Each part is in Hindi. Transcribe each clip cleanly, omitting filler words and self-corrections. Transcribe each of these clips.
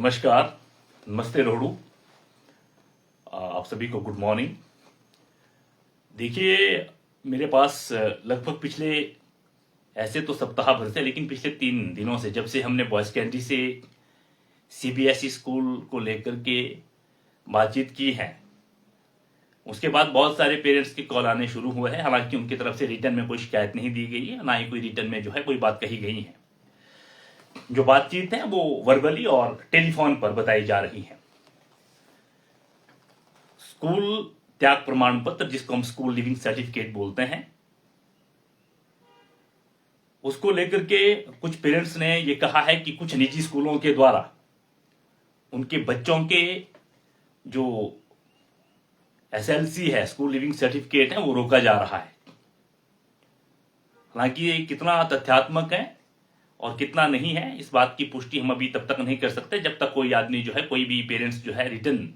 नमस्कार, नमस्ते रोहड़ू। आप सभी को गुड मॉर्निंग। देखिए, मेरे पास लगभग पिछले ऐसे तो सप्ताह भर से, लेकिन पिछले 3 दिनों से, जब से हमने बॉयज कैंडी से सीबीएसई स्कूल को लेकर के बातचीत की है, उसके बाद बहुत सारे पेरेंट्स के कॉल आने शुरू हुए हैं। हालांकि उनकी तरफ से रिटर्न में कोई शिकायत नहीं दी गई है, ना ही कोई रिटर्न में जो है कोई बात कही गई है। जो बातचीत है वो वर्बली और टेलीफोन पर बताई जा रही है। स्कूल त्याग प्रमाण पत्र, जिसको हम स्कूल लिविंग सर्टिफिकेट बोलते हैं, उसको लेकर के कुछ पेरेंट्स ने ये कहा है कि कुछ निजी स्कूलों के द्वारा उनके बच्चों के जो एसएलसी है, स्कूल लिविंग सर्टिफिकेट है, वो रोका जा रहा है। हालांकि ये कितना तथ्यात्मक है और कितना नहीं है, इस बात की पुष्टि हम अभी तब तक नहीं कर सकते जब तक कोई आदमी जो है, कोई भी पेरेंट्स जो है रिटर्न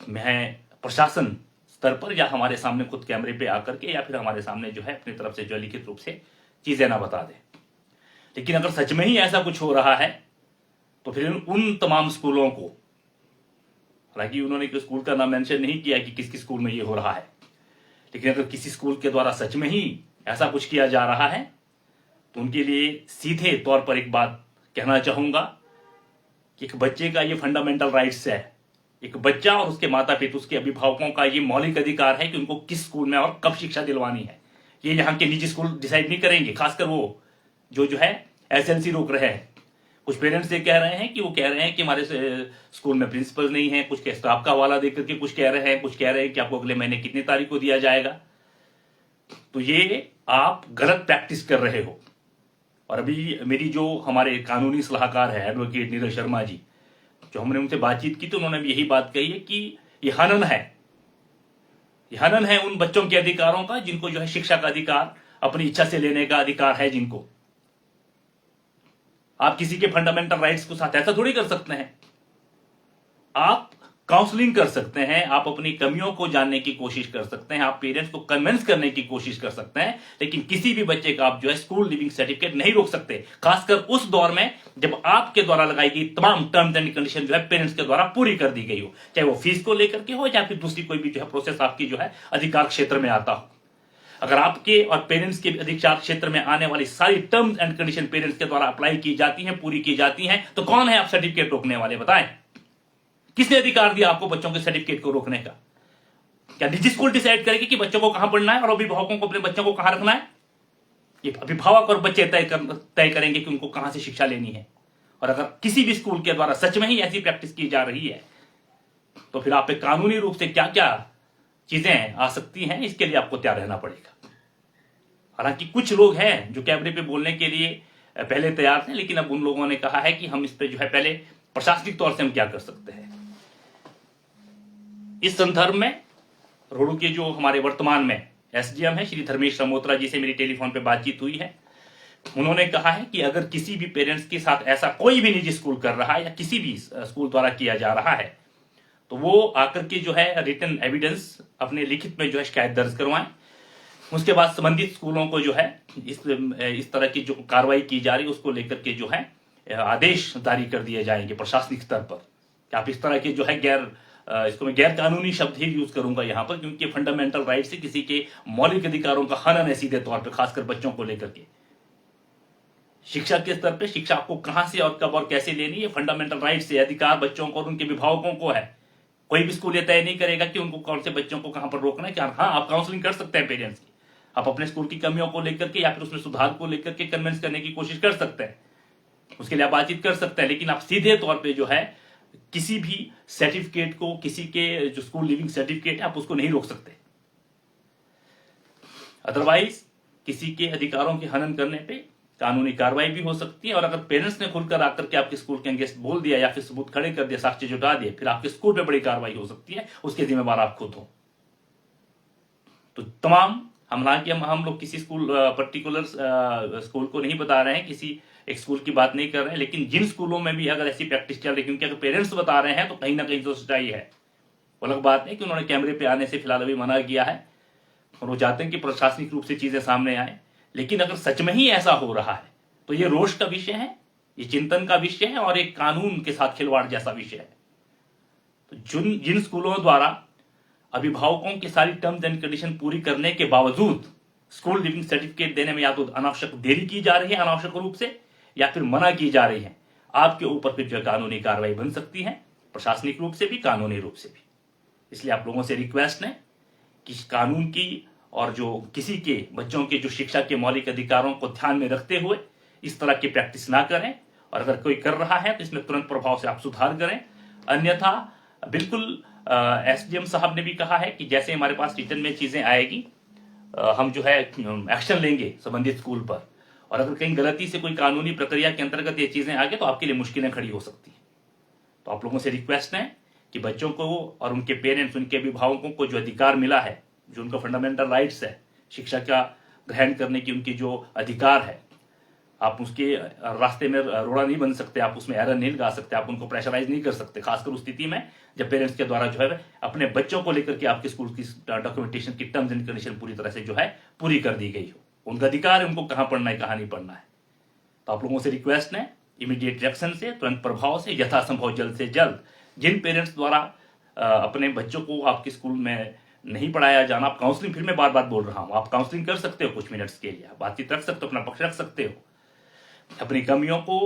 में प्रशासन स्तर पर या हमारे सामने खुद कैमरे पे आकर के या फिर हमारे सामने जो है अपनी तरफ से जो लिखित रूप से चीजें ना बता दे। लेकिन अगर सच में ही ऐसा कुछ हो रहा है तो फिर उन तमाम स्कूलों को, हालांकि उन्होंने स्कूल का नाम मेंशन नहीं किया कि किस किस स्कूल में ये हो रहा है, लेकिन अगर किसी स्कूल के द्वारा सच में ही ऐसा कुछ किया जा रहा है तो उनके लिए सीधे तौर पर एक बात कहना चाहूंगा कि एक बच्चे का ये फंडामेंटल राइट्स है। एक बच्चा और उसके माता पिता, उसके अभिभावकों का ये मौलिक अधिकार है कि उनको किस स्कूल में और कब शिक्षा दिलवानी है। ये यहाँ के निजी स्कूल डिसाइड नहीं करेंगे, खासकर वो जो है एसएलसी रोक रहे हैं। कुछ पेरेंट्स ये कह रहे हैं कि वो कह रहे हैं कि हमारे स्कूल में प्रिंसिपल नहीं है, कुछ के स्टाफ का हवाला देकर के कुछ कह रहे हैं, कुछ कह रहे हैं कि आपको अगले महीने कितनी तारीख को दिया जाएगा। तो ये आप गलत प्रैक्टिस कर रहे हो। और अभी मेरी जो हमारे कानूनी सलाहकार है एडवोकेट नीरज शर्मा जी, जो हमने उनसे बातचीत की तो उन्होंने भी यही बात कही है कि ये हनन है, ये हनन है उन बच्चों के अधिकारों का जिनको जो है शिक्षा का अधिकार, अपनी इच्छा से लेने का अधिकार है। जिनको आप किसी के फंडामेंटल राइट्स को साथ ऐसा थोड़ी कर सकते हैं। आप काउंसलिंग कर सकते हैं, आप अपनी कमियों को जानने की कोशिश कर सकते हैं, आप पेरेंट्स को कन्विंस करने की कोशिश कर सकते हैं, लेकिन किसी भी बच्चे का आप जो है स्कूल लिविंग सर्टिफिकेट नहीं रोक सकते। खासकर उस दौर में जब आपके द्वारा लगाई गई तमाम टर्म्स एंड कंडीशन जो है पेरेंट्स के द्वारा पूरी कर दी गई हो, चाहे वो फीस को लेकर के हो या फिर दूसरी कोई भी जो है प्रोसेस आपकी जो है अधिकार क्षेत्र में आता हो। अगर आपके और पेरेंट्स के अधिकार क्षेत्र में आने वाली सारी टर्म्स एंड कंडीशन पेरेंट्स के द्वारा अप्लाई की जाती हैं, पूरी की जाती हैं, तो कौन है आप सर्टिफिकेट रोकने वाले? बताएं, किसने अधिकार दिया आपको बच्चों के सर्टिफिकेट को रोकने का? क्या निजी स्कूल डिसाइड करेगी कि बच्चों को कहां पढ़ना है और अभिभावकों को अपने बच्चों को कहां रखना है? ये अभिभावक और बच्चे तय करेंगे कि उनको कहां से शिक्षा लेनी है। और अगर किसी भी स्कूल के द्वारा सच में ही ऐसी प्रैक्टिस की जा रही है तो फिर आप पे कानूनी रूप से क्या क्या चीजें आ सकती हैं, इसके लिए आपको तैयार रहना पड़ेगा। हालांकि कुछ लोग हैं जो कैमरे पे बोलने के लिए पहले तैयार थे, लेकिन अब उन लोगों ने कहा है कि हम इस पे जो है पहले प्रशासनिक तौर से हम क्या कर सकते हैं। इस संदर्भ में रोहड़ू के जो हमारे वर्तमान में एसडीएम है श्री धर्मेश रमोत्रा जी से मेरी टेलीफोन पे बातचीत हुई है। उन्होंने कहा है कि अगर किसी भी पेरेंट्स के साथ ऐसा कोई भी निजी स्कूल कर रहा है या किसी भी स्कूल द्वारा किया जा रहा है तो वो आकर के जो है रिटन एविडेंस अपने लिखित में जो है शिकायत दर्ज करवाएं। उसके बाद संबंधित स्कूलों को जो है इस तरह की जो कार्रवाई की जा रही है उसको लेकर के जो है आदेश जारी कर दिए जाएंगे प्रशासनिक स्तर पर कि आप इस तरह के जो है इसको मैं गैर कानूनी शब्द ही यूज करूंगा यहां पर, क्योंकि फंडामेंटल राइट से किसी के मौलिक अधिकारों का हनन है सीधे तौर पर, खासकर बच्चों को लेकर के। शिक्षा के स्तर पे शिक्षा आपको कहां से और कब और कैसे लेनी है, फंडामेंटल राइट से अधिकार बच्चों को और उनके अभिभावकों को है। कोई भी स्कूल ये तय नहीं करेगा कि उनको कौन से बच्चों को कहां पर रोकना है। कि हाँ, आप काउंसलिंग कर सकते हैं पेरेंट्स की, आप अपने स्कूल की कमियों को लेकर के या फिर उसमें सुधार को लेकर के कन्विंस करने की कोशिश कर सकते हैं, उसके लिए आप बातचीत कर सकते हैं। लेकिन आप सीधे तौर पे जो है किसी भी सर्टिफिकेट को, किसी के जो स्कूल लिविंग सर्टिफिकेट है, आप उसको नहीं रोक सकते। अदरवाइज किसी के अधिकारों के हनन करने पे कानूनी कार्रवाई भी हो सकती है। और अगर पेरेंट्स ने खुलकर आकर के आपके स्कूल के अगेंस्ट बोल दिया या फिर सबूत खड़े कर दिया, साक्ष्य जुटा दिए, फिर आपके स्कूल पे बड़ी कार्रवाई हो सकती है, उसके जिम्मेवार आप खुद हो। तो तमाम हालांकि हम लोग किसी स्कूल पर्टिकुलर स्कूल को नहीं बता रहे हैं, किसी एक स्कूल की बात नहीं कर रहे हैं, लेकिन जिन स्कूलों में भी अगर ऐसी प्रैक्टिस चल रही है, क्योंकि अगर पेरेंट्स बता रहे हैं तो कहीं ना कहीं तो सच्चाई है। वो अलग बात नहीं कि उन्होंने कैमरे पे आने से फिलहाल अभी मना किया है और वो चाहते हैं कि प्रशासनिक रूप से चीजें सामने आए, लेकिन अगर सच में ही ऐसा हो रहा है तो ये रोष का विषय है ये चिंतन का विषय है और एक कानून के साथ खिलवाड़ जैसा विषय है। तो जिन स्कूलों द्वारा अभिभावकों की सारी टर्म्स एंड कंडीशन पूरी करने के बावजूद स्कूल लिविंग सर्टिफिकेट देने में या तो अनावश्यक देरी की जा रही है अनावश्यक रूप से, या फिर मना की जा रही है, आपके ऊपर फिर जो कानूनी कार्रवाई बन सकती है, प्रशासनिक रूप से भी, कानूनी रूप से भी। इसलिए आप लोगों से रिक्वेस्ट है कि इस कानून की और जो किसी के बच्चों के जो शिक्षा के मौलिक अधिकारों को ध्यान में रखते हुए इस तरह की प्रैक्टिस ना करें, और अगर कोई कर रहा है तो इसमें तुरंत प्रभाव से आप सुधार करें। अन्यथा बिल्कुल एसडीएम साहब ने भी कहा है कि जैसे हमारे पास रिटर्न में चीजें आएगी हम जो है एक्शन लेंगे संबंधित स्कूल पर, और अगर कहीं गलती से कोई कानूनी प्रक्रिया के अंतर्गत ये चीजें आ गई तो आपके लिए मुश्किलें खड़ी हो सकती हैं। तो आप लोगों से रिक्वेस्ट है कि बच्चों को और उनके पेरेंट्स, उनके अभिभावकों को जो अधिकार मिला है, जो उनका फंडामेंटल राइट्स है, शिक्षा का ग्रहण करने की उनकी जो अधिकार है, आप उसके रास्ते में रोड़ा नहीं बन सकते, आप उसमें एरर नहीं लगा सकते, आप उनको प्रेशराइज नहीं कर सकते, खासकर उस स्थिति में जब पेरेंट्स के द्वारा जो है अपने बच्चों को लेकर के आपके स्कूल की डॉक्यूमेंटेशन की टर्म्स एंड कंडीशन पूरी तरह से जो है पूरी कर दी गई हो। उनका अधिकार है उनको कहां पढ़ना है कहां नहीं पढ़ना है। तो आप लोगों से रिक्वेस्ट है इमीडिएट एक्शन से, तुरंत प्रभाव से, यथासंभव जल्द से जल्द जिन पेरेंट्स द्वारा अपने बच्चों को आपके स्कूल में नहीं पढ़ाया जाना, आप काउंसलिंग, फिर मैं बार बार बोल रहा हूं, आप काउंसलिंग कर सकते हो कुछ मिनट्स के लिए, बातचीत रख सकते हो, अपना पक्ष रख सकते हो, अपनी कमियों को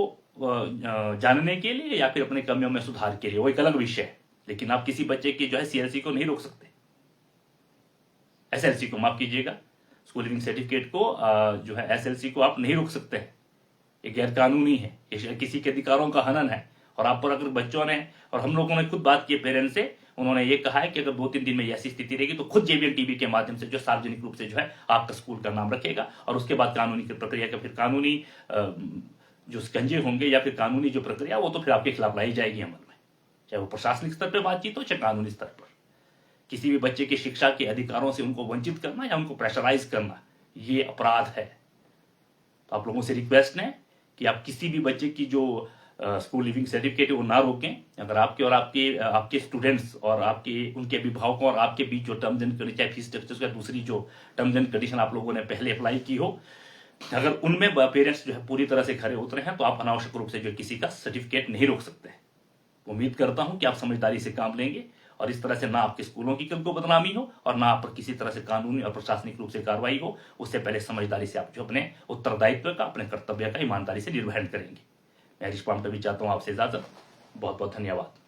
जानने के लिए या फिर अपनी कमियों में सुधार के लिए, वो एक अलग विषय है। लेकिन आप किसी बच्चे की जो है सीएलसी को नहीं रोक सकते, एसएलसी को, माफ कीजिएगा, स्कूल लिविंग सर्टिफिकेट को जो है एसएलसी को आप नहीं रोक सकते हैं। ये गैर कानूनी है, ये किसी के अधिकारों का हनन है। और आप पर अगर बच्चों ने, और हम लोगों ने खुद बात की पेरेंट्स से, उन्होंने ये कहा है कि अगर 2-3 दिन में ऐसी स्थिति रहेगी तो खुद जेवीएम टीवी के माध्यम से जो सार्वजनिक रूप से जो है आपका स्कूल का नाम रखेगा, और उसके बाद कानूनी प्रक्रिया का फिर कानूनी जो स्कंजे होंगे या फिर कानूनी जो प्रक्रिया वो तो फिर आपके खिलाफ लाई जाएगी अमल में, चाहे वो प्रशासनिक स्तर पर बातचीत हो चाहे कानूनी स्तर पर। किसी भी बच्चे की शिक्षा के अधिकारों से उनको वंचित करना या उनको प्रेशराइज करना ये अपराध है। तो आप लोगों से रिक्वेस्ट है कि आप किसी भी बच्चे की जो स्कूल लिविंग सर्टिफिकेट वो ना रोकें। अगर आपके और आपके स्टूडेंट्स और आपके उनके अभिभावकों और आपके बीच जो टर्म्स एंड कंडीशन, चाहे फीस स्ट्रक्चर या दूसरी जो टर्म्स एंड कंडीशन आप लोगों ने पहले अप्लाई की हो, अगर उनमें पेरेंट्स जो है पूरी तरह से खरे उतरे हैं तो आप अनावश्यक रूप से जो किसी का सर्टिफिकेट नहीं रोक सकते हैं। उम्मीद करता हूं कि आप समझदारी से काम लेंगे और इस तरह से ना आपके स्कूलों की कल को बदनामी हो और ना आप पर किसी तरह से कानूनी और प्रशासनिक रूप से कार्रवाई हो। उससे पहले समझदारी से आप जो अपने उत्तरदायित्व का, अपने कर्तव्य का ईमानदारी से निर्वहन करेंगे। मैं हरीश पांडे भी चाहता हूं आपसे इजाजत। बहुत बहुत धन्यवाद।